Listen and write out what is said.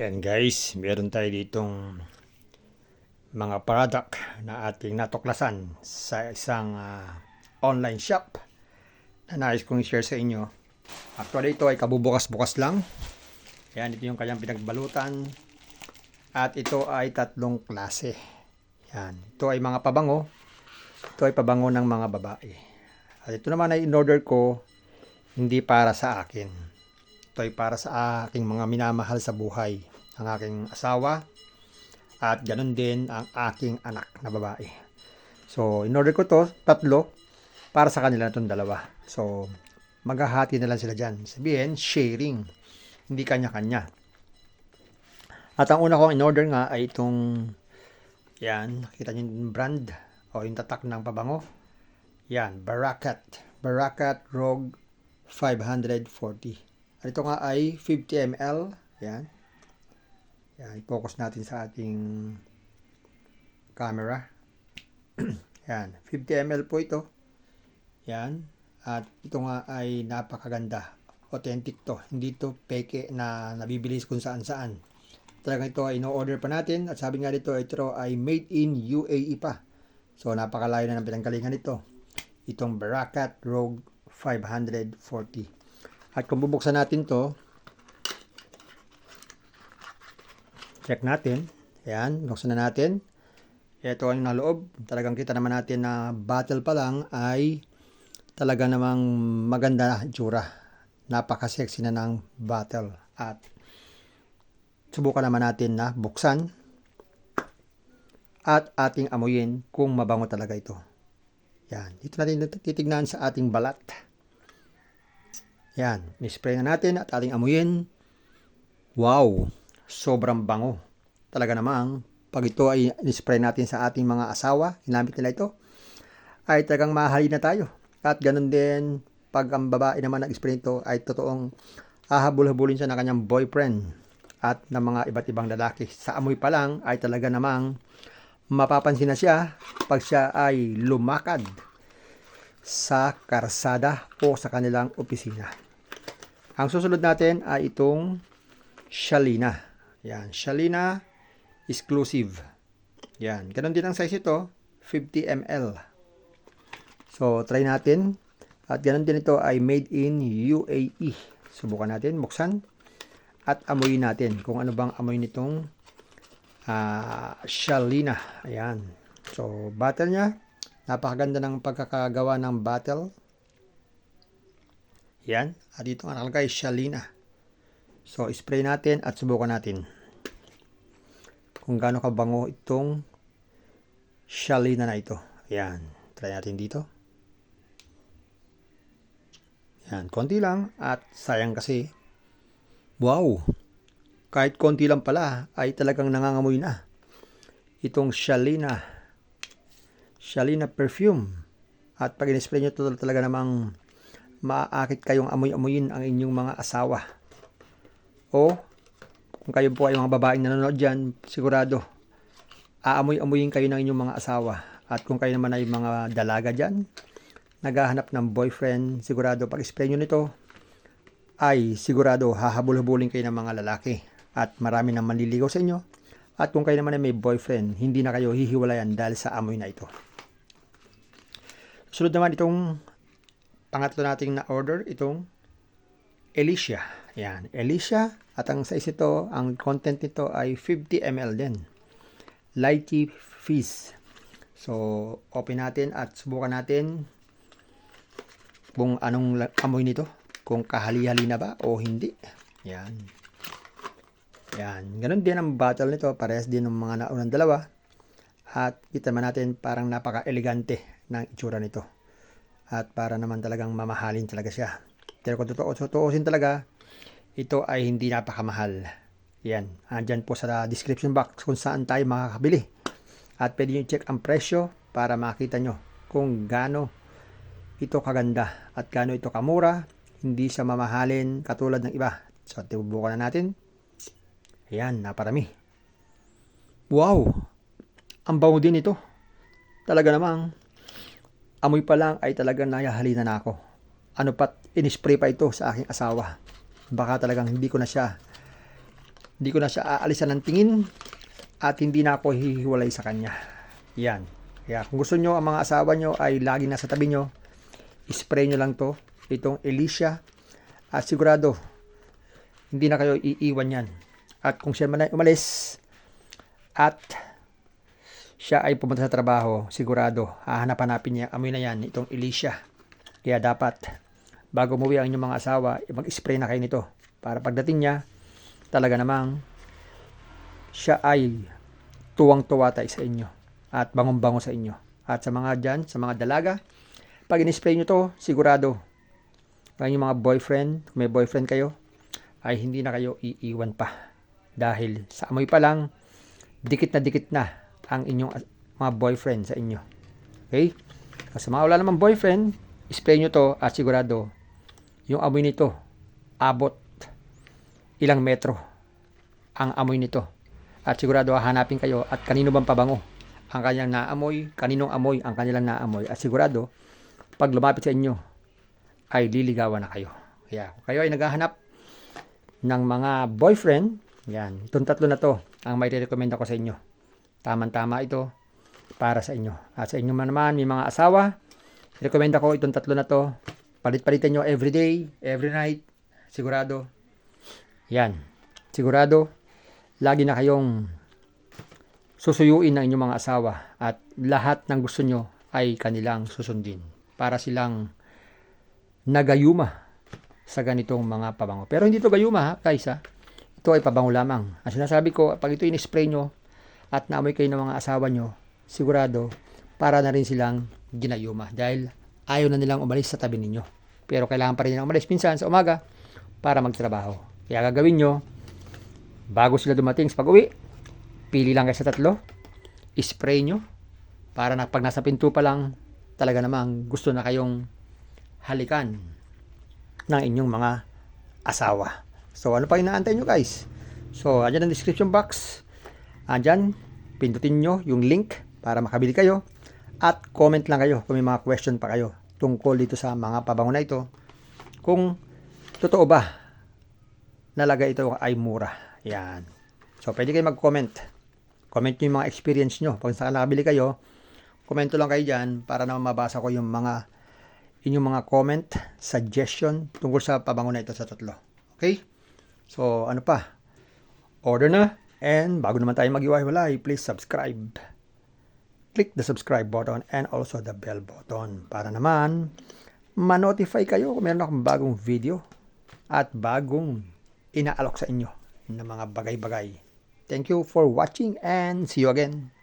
Yan guys, meron tayo ditong mga product na ating natuklasan sa isang online shop na nais kong i-share sa inyo. Actually ito ay kabubukas-bukas lang. Yan, ito yung kanyang pinagbalutan. At ito ay tatlong klase. Yan, ito ay mga pabango. Ito ay pabango ng mga babae. At ito naman ay in-order ko hindi para sa akin. Ito ay para sa aking mga minamahal sa buhay. Ang aking asawa at ganun din ang aking anak na babae. So, in-order ko to tatlo para sa kanila na itong dalawa. So, maghahati na lang sila dyan. Sabihin, sharing. Hindi kanya-kanya. At ang una kong in-order nga ay itong yan, nakita nyo yung brand o yung tatak ng pabango. Yan, Barakat. Barakat Rogue 540. At ito nga ay 50 ml. Yan. Yan, i-focus natin sa ating camera. Yan, 50 ml po ito. Yan. At ito nga ay napakaganda. Authentic to. Hindi to peke na nabibilis kung saan-saan. Talagang ito ay no-order pa natin. At sabi nga dito, ito ay made in UAE pa. So, napakalayo na ng pinanggalingan nito. Itong Barakat Rogue 540. At kung bubuksan natin to, check natin. Ayan, buksan na natin. Ito ang naloob. Talagang kita naman natin na bottle pa lang ay talaga namang maganda na itsura. Napaka-sexy na ng bottle. At subukan naman natin na buksan at ating amuyin kung mabango talaga ito. Yan. Dito natin titignan sa ating balat. Yan. Nispray na natin at ating amuyin. Wow! Sobrang bango. Talaga namang pag ito ay nispray natin sa ating mga asawa, ginamit nila ito, ay talagang mahalin na tayo. At ganun din, pag ang babae naman nag-spray ito, ay totoong hahabol-habulin siya ng kanyang boyfriend at ng mga iba't ibang lalaki. Sa amoy pa lang ay talaga namang mapapansin na siya pag siya ay lumakad sa karsada o sa kanilang opisina. Ang susunod natin ay itong Shalina. Yan, Shalina exclusive. Yan, ganun din ang size ito, 50 ml. So, try natin. At ganun din ito ay made in UAE. Subukan natin, buksan. At amuyin natin kung ano bang amoy nitong Shalina. Ayan. So, bottle niya. Napakaganda ng pagkakagawa ng bottle. Yan. At dito nga nakalagay Shalina. So, spray natin at subukan natin kung gaano kabango itong Shalina na ito. Ayan. Try natin dito. Ayan. Konti lang. At sayang kasi. Wow! Kahit konti lang pala ay talagang nangangamoy na. Itong Shalina. Shalina perfume. At pag in-spray nyo ito talaga namang maaakit kayong amoy-amoyin ang inyong mga asawa. O, kung kayo po ay mga babaeng nanonood dyan, sigurado, aamoy-amoyin kayo ng inyong mga asawa. At kung kayo naman ay mga dalaga dyan, naghahanap ng boyfriend, sigurado pag spray nyo nito, ay sigurado hahabol-habulin kayo ng mga lalaki. At marami nang manliligaw sa inyo. At kung kayo naman ay may boyfriend, hindi na kayo hihiwalayan dahil sa amoy na ito. Sunod naman itong pangatlo nating na-order, itong Alicia. Yan, Alicia. At ang size ito, ang content nito ay 50 ml din. Lychee Fizz. So, open natin at subukan natin kung anong amoy nito. Kung kahali-hali na ba o hindi. Yan. Yan. Ganun din ang bottle nito. Parehas din ng mga naunang dalawa. At kita man natin parang napaka-elegante ng itsura nito. At para naman talagang mamahalin talaga siya. Pero kung tutuusin talaga, ito ay hindi napakamahal. Yan. Andyan po sa description box kung saan tayo makakabili. At pwede nyo check ang presyo para makita nyo kung gaano ito kaganda at gaano ito kamura. Hindi siya mamahalin katulad ng iba. So, tibubukan na natin. Ayan, naparami. Wow! Ang bango din ito. Talaga namang, amoy pa lang ay talagang nayahalina na ako. Ano pat, in-spray pa ito sa aking asawa. Baka talagang hindi ko na siya Hindi ko na siya aalisan ng tingin at hindi na ako hihiwalay sa kanya. Yan. Kaya kung gusto nyo, ang mga asawa nyo ay lagi nasa tabi nyo, spray nyo lang to, itong Alicia, at sigurado, hindi na kayo iiwan yan. At kung siya man ay umalis, at siya ay pumunta sa trabaho, sigurado, hahanap-hanapin niya, amoy na yan, itong Alicia. Kaya dapat, bago umuwi ang inyong mga asawa, mag-spray na kayo nito. Para pagdating niya, talaga namang, siya ay tuwang-tuwa tayo sa inyo. At bangong-bango sa inyo. At sa mga dyan, sa mga dalaga, pag in-spray nyo to, sigurado, pag yung mga boyfriend, kung may boyfriend kayo, ay hindi na kayo iiwan pa. Dahil sa amoy pa lang, dikit na ang inyong mga boyfriend sa inyo. Okay? Sa mga wala namang boyfriend, spray nyo to at sigurado, yung amoy nito, abot ilang metro ang amoy nito. At sigurado hahanapin kayo at kanino bang pabango ang kanyang naamoy, kaninong amoy ang kanilang naamoy. At sigurado, pag lumapit sa inyo, ay liligawan na kayo. Kaya kung kayo ay naghahanap ng mga boyfriend, yan, itong tatlo na to ang may recommend ako sa inyo. Tama-tama ito para sa inyo. At sa inyo naman, may mga asawa, recommend ako itong tatlo na to. Palit-palitan nyo every day, every night. Sigurado. Yan. Sigurado, lagi na kayong susuyuin ng inyong mga asawa at lahat ng gusto nyo ay kanilang susundin para silang nagayuma sa ganitong mga pabango. Pero hindi to gayuma ha, guys ha. Ito ay pabango lamang. Ang sinasabi ko, pag ito in-spray nyo at naamoy kayo ng mga asawa nyo, sigurado, para na rin silang ginayuma dahil ayaw na nilang umalis sa tabi ninyo. Pero kailangan pa rin nilang umalis minsan sa umaga para magtrabaho. Kaya gagawin nyo, bago sila dumating sa pag-uwi, pili lang kayo sa tatlo, spray nyo, para na pag nasa pinto pa lang, talaga namang gusto na kayong halikan ng inyong mga asawa. So, ano pa inaantay nyo guys? So, andyan ang description box. Andyan, pindutin nyo yung link para makabili kayo. At comment lang kayo kung may mga question pa kayo tungkol dito sa mga pabango na ito. Kung totoo ba nalaga ito ay mura. Yan. So, pwede kayo mag-comment. Comment nyo yung mga experience nyo. Pag saan nakabili kayo, komento lang kayo dyan para naman mabasa ko yung mga inyong mga comment, suggestion tungkol sa pabango na ito sa tatlo. Okay? So, ano pa? Order na. And bago naman tayo mag-iwalay, please subscribe. Click the subscribe button and also the bell button para naman ma-notify kayo kung meron akong bagong video at bagong inaalok sa inyo ng mga bagay-bagay. Thank you for watching and see you again.